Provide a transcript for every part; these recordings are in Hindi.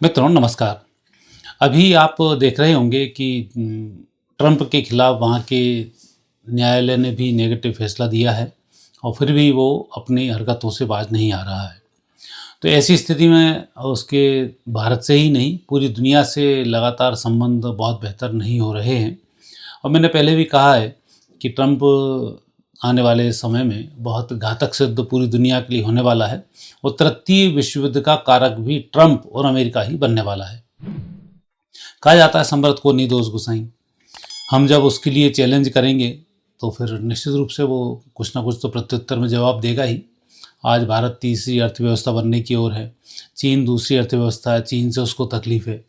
मित्रों नमस्कार। अभी आप देख रहे होंगे कि ट्रंप के खिलाफ वहाँ के न्यायालय ने भी नेगेटिव फैसला दिया है और फिर भी वो अपनी हरकतों से बाज नहीं आ रहा है। तो ऐसी स्थिति में उसके भारत से ही नहीं पूरी दुनिया से लगातार संबंध बहुत बेहतर नहीं हो रहे हैं। और मैंने पहले भी कहा है कि ट्रंप आने वाले समय में बहुत घातक सिद्ध पूरी दुनिया के लिए होने वाला है और तृतीय विश्व युद्ध का कारक भी ट्रंप और अमेरिका ही बनने वाला है। कहा जाता है सम्राट को नहीं दोष गुसाई। हम जब उसके लिए चैलेंज करेंगे तो फिर निश्चित रूप से वो कुछ ना कुछ तो प्रत्युत्तर में जवाब देगा ही। आज भारत तीसरी अर्थव्यवस्था बनने की ओर है, चीन दूसरी अर्थव्यवस्था है, चीन से उसको तकलीफ है।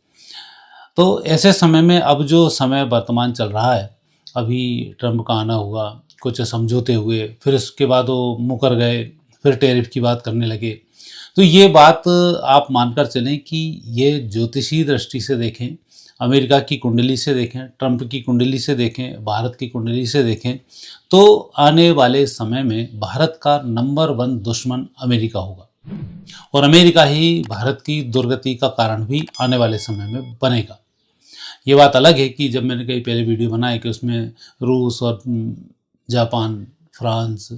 तो ऐसे समय में अब जो समय वर्तमान चल रहा है, अभी ट्रंप का आना हुआ, कुछ समझौते हुए, फिर उसके बाद वो मुकर गए, फिर टैरिफ की बात करने लगे। तो ये बात आप मानकर चलें कि ये ज्योतिषीय दृष्टि से देखें, अमेरिका की कुंडली से देखें, ट्रंप की कुंडली से देखें, भारत की कुंडली से देखें, तो आने वाले समय में भारत का नंबर 1 दुश्मन अमेरिका होगा और अमेरिका ही भारत की दुर्गति का कारण भी आने वाले समय में बनेगा। ये बात अलग है कि जब मैंने कई पहले वीडियो बनाए कि उसमें रूस और जापान, फ्रांस,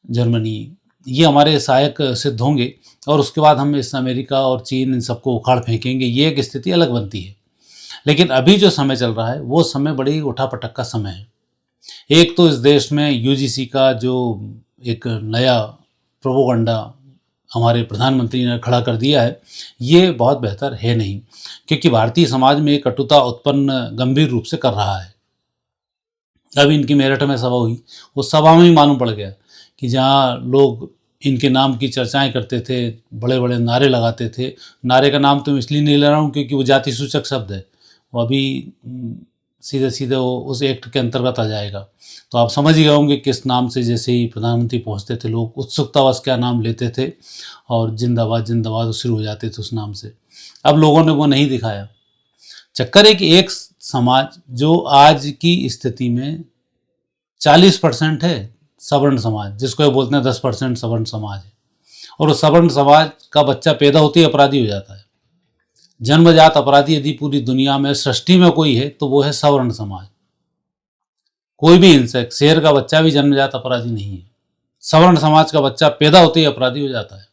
जर्मनी ये हमारे सहायक सिद्ध होंगे और उसके बाद हम इस अमेरिका और चीन इन सबको उखाड़ फेंकेंगे, ये एक स्थिति अलग बनती है। लेकिन अभी जो समय चल रहा है वो समय बड़ी उठापटक का समय है। एक तो इस देश में यूजीसी का जो एक नया प्रोपोगंडा हमारे प्रधानमंत्री ने खड़ा कर दिया है, ये बहुत बेहतर है नहीं, क्योंकि भारतीय समाज में एक कटुता उत्पन्न गंभीर रूप से कर रहा है। अभी इनकी मेरठ में सभा हुई, उस सभा में ही मालूम पड़ गया कि जहाँ लोग इनके नाम की चर्चाएं करते थे, बड़े बड़े नारे लगाते थे। नारे का नाम तो मैं इसलिए नहीं ले रहा हूँ क्योंकि वो जाति सूचक शब्द है, वो अभी सीधे सीधे वो उस एक्ट के अंतर्गत आ जाएगा। तो आप समझ ही गए होंगे किस नाम से जैसे ही प्रधानमंत्री पहुँचते थे लोग उत्सुकतावश क्या नाम लेते थे और जिंदाबाद जिंदाबाद शुरू हो जाते थे उस नाम से। अब लोगों ने वो नहीं दिखाया। चक्कर है कि एक समाज जो आज की स्थिति में 40% है सवर्ण समाज, जिसको ये बोलते हैं 10% सवर्ण समाज है, और उस सवर्ण समाज का बच्चा पैदा होते ही अपराधी हो जाता है। जन्मजात अपराधी यदि पूरी दुनिया में सृष्टि में कोई है तो वो है सवर्ण समाज। कोई भी इंसेक्ट, शेर का बच्चा भी जन्मजात अपराधी नहीं है। सवर्ण समाज का बच्चा पैदा होते ही अपराधी हो जाता है,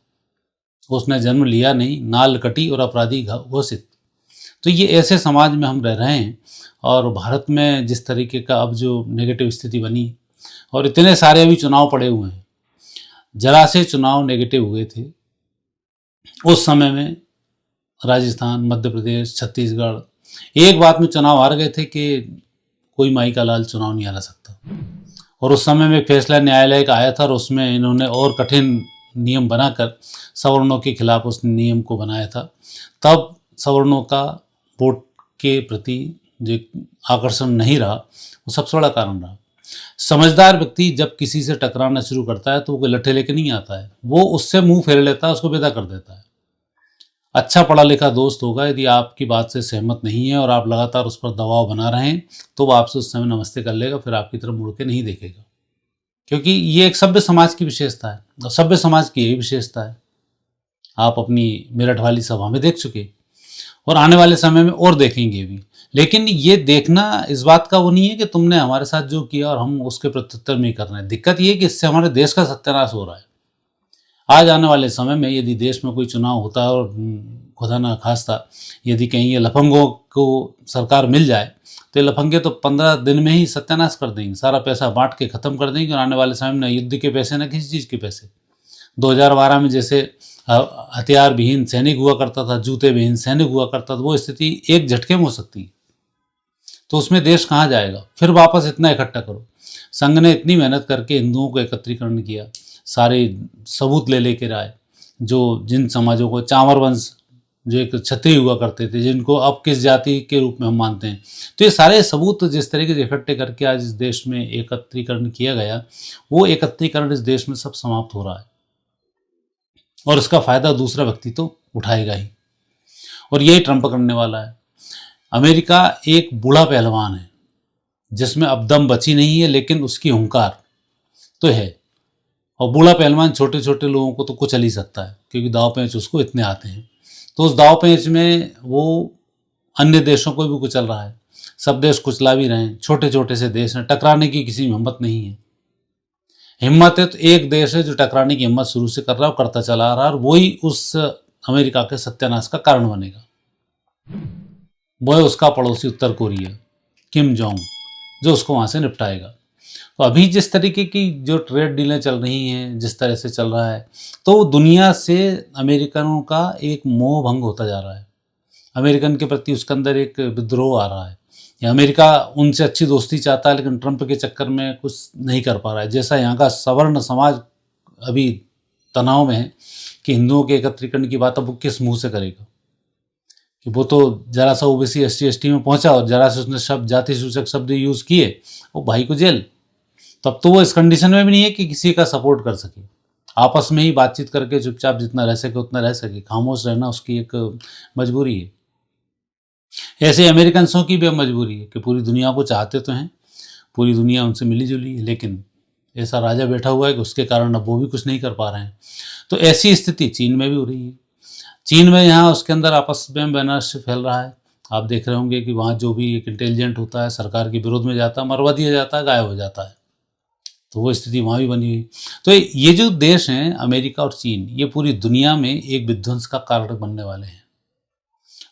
उसने जन्म लिया नहीं, नाल कटी और अपराधी घोषित। तो ये ऐसे समाज में हम रह रहे हैं और भारत में जिस तरीके का अब जो नेगेटिव स्थिति बनी और इतने सारे अभी चुनाव पड़े हुए हैं, जरा से चुनाव नेगेटिव हुए थे उस समय में राजस्थान, मध्य प्रदेश, छत्तीसगढ़, एक बात में चुनाव हार गए थे कि कोई माई का लाल चुनाव नहीं हरा सकता। और उस समय में फैसला न्यायालय का आया था और उसमें इन्होंने और कठिन नियम बनाकर सवर्णों के खिलाफ उस नियम को बनाया था। तब सवर्णों का वोट के प्रति जो आकर्षण नहीं रहा, वो सबसे बड़ा कारण रहा। समझदार व्यक्ति जब किसी से टकराना शुरू करता है तो वो कोई लट्ठे लेके नहीं आता है, वो उससे मुंह फेर लेता है, उसको विदा कर देता है। अच्छा पढ़ा लिखा दोस्त होगा, यदि आपकी बात से सहमत नहीं है और आप लगातार उस पर दबाव बना रहे हैं तो वो आपसे उस समय नमस्ते कर लेगा, फिर आपकी तरफ मुड़ के नहीं देखेगा, क्योंकि ये एक सभ्य समाज की विशेषता है और सभ्य समाज की यही विशेषता है। आप अपनी मेरठ वाली सभा में देख चुके और आने वाले समय में और देखेंगे भी। लेकिन ये देखना इस बात का वो नहीं है कि तुमने हमारे साथ जो किया और हम उसके प्रत्युत्तर में कर रहे हैं। दिक्कत ये है कि इससे हमारे देश का सत्यानाश हो रहा है। आज आने वाले समय में यदि देश में कोई चुनाव होता है और खुदा ना खास्ता यदि कहीं ये लफंगों को सरकार मिल जाए तो ये लफंगे तो 15 दिन में ही सत्यानाश कर देंगे, सारा पैसा बांट के ख़त्म कर देंगे और आने वाले समय में न युद्ध के पैसे न किसी चीज़ के पैसे। 2012 में जैसे हथियार विहीन सैनिक हुआ करता था, जूते विहीन सैनिक हुआ करता था, वो स्थिति एक झटके में हो सकती है। तो उसमें देश कहाँ जाएगा? फिर वापस इतना इकट्ठा करो। संघ ने इतनी मेहनत करके हिंदुओं को एकत्रीकरण किया, सारे सबूत ले लेकर आए, जो जिन समाजों को चांवर वंश जो एक क्षत्रिय हुआ करते थे, जिनको अब किस जाति के रूप में हम मानते हैं, तो ये सारे सबूत जिस तरीके से इकट्ठे करके आज इस देश में एकत्रीकरण किया गया, वो एकत्रीकरण इस देश में सब समाप्त हो रहा है और इसका फायदा दूसरा व्यक्ति तो उठाएगा ही, और यही ट्रंप करने वाला है। अमेरिका एक बूढ़ा पहलवान है जिसमें अब दम बची नहीं है, लेकिन उसकी हुंकार तो है। और बूढ़ा पहलवान छोटे छोटे लोगों को तो कुचल ही सकता है क्योंकि दाव पेंच उसको इतने आते हैं। तो उस दाव पेंच में वो अन्य देशों को भी कुचल रहा है। सब देश कुचला भी रहे हैं, छोटे छोटे से देश हैं, टकराने की किसी में हिम्मत नहीं है। हिम्मत है तो एक देश है जो टकराने की हिम्मत शुरू से कर रहा है और करता चला आ रहा है, और वही उस अमेरिका के सत्यानाश का कारण बनेगा। वो है उसका पड़ोसी उत्तर कोरिया, किम जोंग, जो उसको वहाँ से निपटाएगा। तो अभी जिस तरीके की जो ट्रेड डीलें चल रही हैं, जिस तरह से चल रहा है, तो दुनिया से अमेरिकनों का एक मोह भंग होता जा रहा है। अमेरिकन के प्रति उसके अंदर एक विद्रोह आ रहा है। या अमेरिका उनसे अच्छी दोस्ती चाहता है, लेकिन ट्रंप के चक्कर में कुछ नहीं कर पा रहा है। जैसा यहाँ का सवर्ण समाज अभी तनाव में है कि हिंदुओं के एकत्रीकरण की बात अब वो किस मुंह से करेगा, कि वो तो जरा सा ओबीसी SC/ST में पहुंचा और जरा से उसने शब्द, जाति सूचक शब्द यूज़ किए, वो भाई को जेल। तब तो वो इस कंडीशन में भी नहीं है कि किसी का सपोर्ट कर सके। आपस में ही बातचीत करके चुपचाप जितना रह सके उतना रह सके, खामोश रहना उसकी एक मजबूरी है। ऐसे अमेरिकन्सों की भी मजबूरी है कि पूरी दुनिया को चाहते तो हैं, पूरी दुनिया उनसे मिली जुली है, लेकिन ऐसा राजा बैठा हुआ है कि उसके कारण अब वो भी कुछ नहीं कर पा रहे हैं। तो ऐसी स्थिति चीन में भी हो रही है। चीन में यहाँ उसके अंदर आपस में बैनर्स फैल रहा है। आप देख रहे होंगे कि वहाँ जो भी एक इंटेलिजेंट होता है सरकार के विरोध में जाता है, मरवा दिया जाता है, गायब हो जाता है। तो वो स्थिति वहाँ भी बनी हुई। तो ये जो देश हैं अमेरिका और चीन, ये पूरी दुनिया में एक विध्वंस का कारण बनने वाले हैं।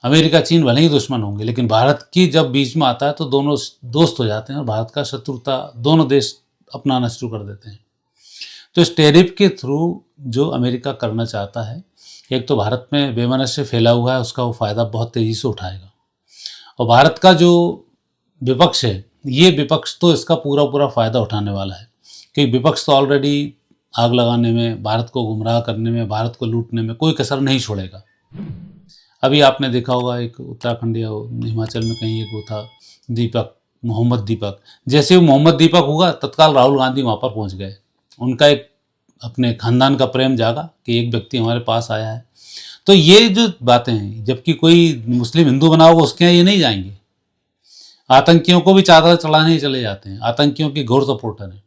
अमेरिका चीन भले ही दुश्मन होंगे, लेकिन भारत की जब बीच में आता है तो दोनों दोस्त हो जाते हैं और भारत का शत्रुता दोनों देश अपनाना शुरू कर देते हैं। तो इस टैरिफ के थ्रू जो अमेरिका करना चाहता है, एक तो भारत में बेमनस्य फैला हुआ है, उसका वो फ़ायदा बहुत तेज़ी से उठाएगा। और भारत का जो विपक्ष है, ये विपक्ष तो इसका पूरा पूरा फ़ायदा उठाने वाला है, क्योंकि विपक्ष तो ऑलरेडी आग लगाने में, भारत को गुमराह करने में, भारत को लूटने में कोई कसर नहीं छोड़ेगा। अभी आपने देखा होगा एक उत्तराखंड या हिमाचल में कहीं एक वो था दीपक, मोहम्मद दीपक। जैसे वो मोहम्मद दीपक हुआ, तत्काल राहुल गांधी वहाँ पर पहुँच गए। उनका एक अपने खानदान का प्रेम जागा कि एक व्यक्ति हमारे पास आया है। तो ये जो बातें हैं, जबकि कोई मुस्लिम हिंदू बना होगा उसके यहाँ ये नहीं जाएंगे। आतंकियों को भी चादर चढ़ाने ही चले जाते हैं, आतंकियों की घोर सपोर्टर हैं।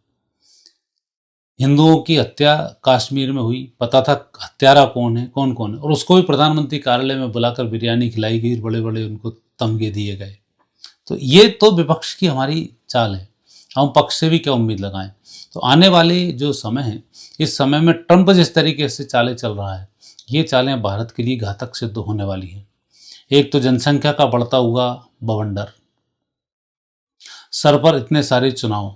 हिंदुओं की हत्या कश्मीर में हुई, पता था हत्यारा कौन है, कौन कौन है, और उसको भी प्रधानमंत्री कार्यालय में बुलाकर बिरयानी खिलाई गई, बड़े बड़े उनको तमगे दिए गए। तो ये तो विपक्ष की हमारी चाल है, हम पक्ष से भी क्या उम्मीद लगाएं। तो आने वाले जो समय है, इस समय में ट्रंप जिस तरीके से चालें चल रहा है, ये चालें भारत के लिए घातक सिद्ध होने वाली हैं। एक तो जनसंख्या का बढ़ता हुआ बवंडर, सर पर इतने सारे चुनाव,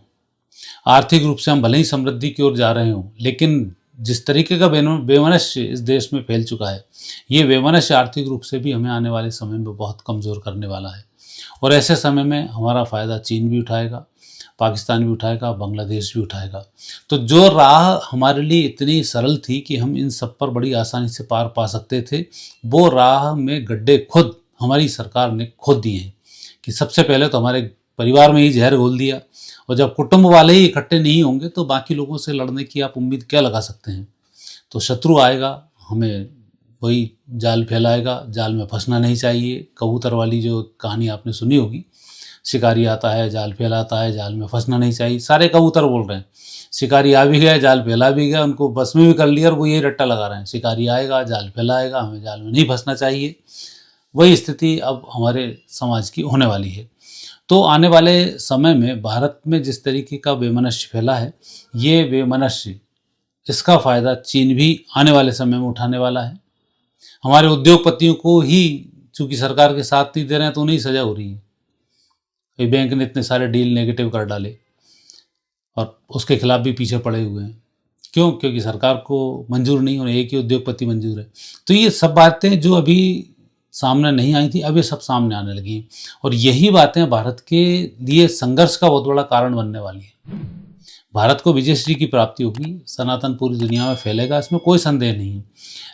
आर्थिक रूप से हम भले ही समृद्धि की ओर जा रहे हों, लेकिन जिस तरीके का बेमनस्य इस देश में फैल चुका है, ये बेमनस्य आर्थिक रूप से भी हमें आने वाले समय में बहुत कमज़ोर करने वाला है। और ऐसे समय में हमारा फ़ायदा चीन भी उठाएगा, पाकिस्तान भी उठाएगा, बांग्लादेश भी उठाएगा। तो जो राह हमारे लिए इतनी सरल थी कि हम इन सब पर बड़ी आसानी से पार पा सकते थे, वो राह में गड्ढे खुद हमारी सरकार ने खोद दिए हैं। कि सबसे पहले तो हमारे परिवार में ही जहर घोल दिया, और जब कुटुंब वाले ही इकट्ठे नहीं होंगे तो बाकी लोगों से लड़ने की आप उम्मीद क्या लगा सकते हैं। तो शत्रु आएगा, हमें वही जाल फैलाएगा, जाल में फंसना नहीं चाहिए। कबूतर वाली जो कहानी आपने सुनी होगी, शिकारी आता है, जाल फैलाता है, जाल में फंसना नहीं चाहिए। सारे कबूतर बोल रहे हैं, शिकारी आ भी गया, जाल फैला भी गया, उनको बस में भी कर लिया, और वो यही रट्टा लगा रहे हैं, शिकारी आएगा, जाल फैलाएगा, हमें जाल में नहीं फंसना चाहिए। वही स्थिति अब हमारे समाज की होने वाली है। तो आने वाले समय में भारत में जिस तरीके का बेमनस्य फैला है, ये बेमनस्य, इसका फ़ायदा चीन भी आने वाले समय में उठाने वाला है। हमारे उद्योगपतियों को ही चूँकि सरकार के साथ नहीं दे रहे हैं तो उन्हें सज़ा हो रही है। बैंक ने इतने सारे डील नेगेटिव कर डाले और उसके खिलाफ भी पीछे पड़े हुए हैं। क्यों? क्योंकि सरकार को मंजूर नहीं, और एक ही उद्योगपति मंजूर है। तो ये सब बातें जो अभी सामने नहीं आई थी, अब ये सब सामने आने लगी, और यही बातें भारत के लिए संघर्ष का बहुत बड़ा कारण बनने वाली है। भारत को विजयश्री की प्राप्ति होगी, सनातन पूरी दुनिया में फैलेगा, इसमें कोई संदेह नहीं है।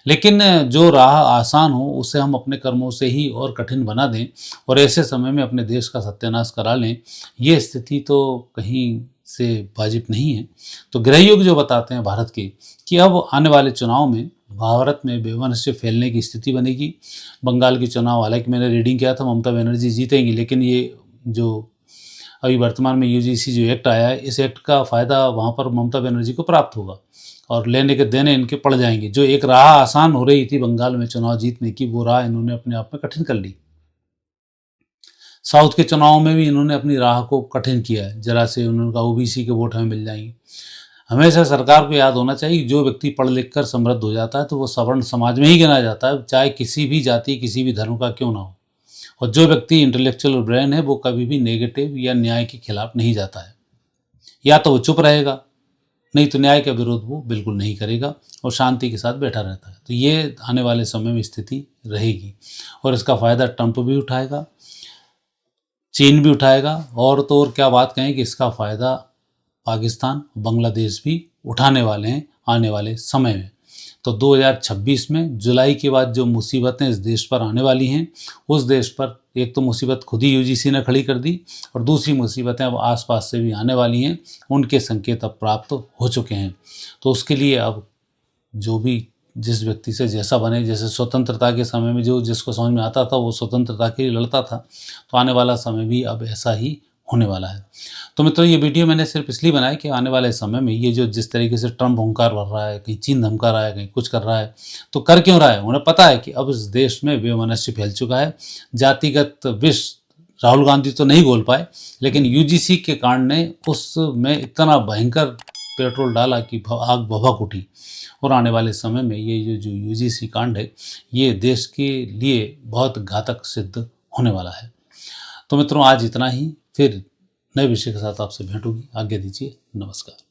लेकिन जो राह आसान हो उसे हम अपने कर्मों से ही और कठिन बना दें, और ऐसे समय में अपने देश का सत्यानाश करा लें, ये स्थिति तो कहीं से वाजिब नहीं है। तो गृहयुग जो बताते हैं भारत के, कि अब आने वाले चुनाव में भारत में बेमनस्य फैलने की स्थिति बनेगी। बंगाल के चुनाव, हालांकि मैंने रीडिंग किया था, ममता बनर्जी जीतेंगी, लेकिन ये जो अभी वर्तमान में यूजीसी जो एक्ट आया है, इस एक्ट का फ़ायदा वहाँ पर ममता बनर्जी को प्राप्त होगा और लेने के देने इनके पड़ जाएंगे। जो एक राह आसान हो रही थी बंगाल में चुनाव जीतने की, वो राह इन्होंने अपने आप में कठिन कर ली। साउथ के चुनाव में भी इन्होंने अपनी राह को कठिन किया है, जरा से उन्होंने कहा ओबीसी के वोट हमें मिल जाएंगे। हमेशा सरकार को याद होना चाहिए, जो व्यक्ति पढ़ लिख कर समृद्ध हो जाता है तो वो सवर्ण समाज में ही गिना जाता है, चाहे किसी भी जाति किसी भी धर्म का क्यों ना हो। और जो व्यक्ति इंटेलेक्चुअल ब्रेन है वो कभी भी नेगेटिव या न्याय के खिलाफ नहीं जाता है। या तो वो चुप रहेगा, नहीं तो न्याय का विरोध वो बिल्कुल नहीं करेगा और शांति के साथ बैठा रहता है। तो ये आने वाले समय में स्थिति रहेगी और इसका फ़ायदा ट्रंप भी उठाएगा, चीन भी उठाएगा, और तो और क्या बात कहें कि इसका फ़ायदा पाकिस्तान, बांग्लादेश भी उठाने वाले हैं आने वाले समय में। तो 2026 में जुलाई के बाद जो मुसीबतें इस देश पर आने वाली हैं, उस देश पर एक तो मुसीबत खुद ही यूजीसी ने खड़ी कर दी और दूसरी मुसीबतें अब आसपास से भी आने वाली हैं, उनके संकेत अब प्राप्त हो चुके हैं। तो उसके लिए अब जो भी जिस व्यक्ति से जैसा बने, जैसे स्वतंत्रता के समय में जो जिसको समझ में आता था वो स्वतंत्रता के लिए लड़ता था, तो आने वाला समय भी अब ऐसा ही होने वाला है। तो मित्रों, ये वीडियो मैंने सिर्फ इसलिए बनाया कि आने वाले समय में ये जो जिस तरीके से ट्रंप हुंकार भर रहा है, कहीं चीन धमका रहा है, कहीं कुछ कर रहा है, तो कर क्यों रहा है? उन्हें पता है कि अब इस देश में वैमनस्य फैल चुका है। जातिगत विष राहुल गांधी तो नहीं घोल पाए, लेकिन यूजीसी के कांड ने उसमें इतना भयंकर पेट्रोल डाला कि आग भभक उठी। और आने वाले समय में ये जो यूजीसी कांड है, ये देश के लिए बहुत घातक सिद्ध होने वाला है। तो मित्रों, आज इतना ही, फिर नए विषय के साथ आपसे भेंट होगी। आज्ञा दीजिए, नमस्कार।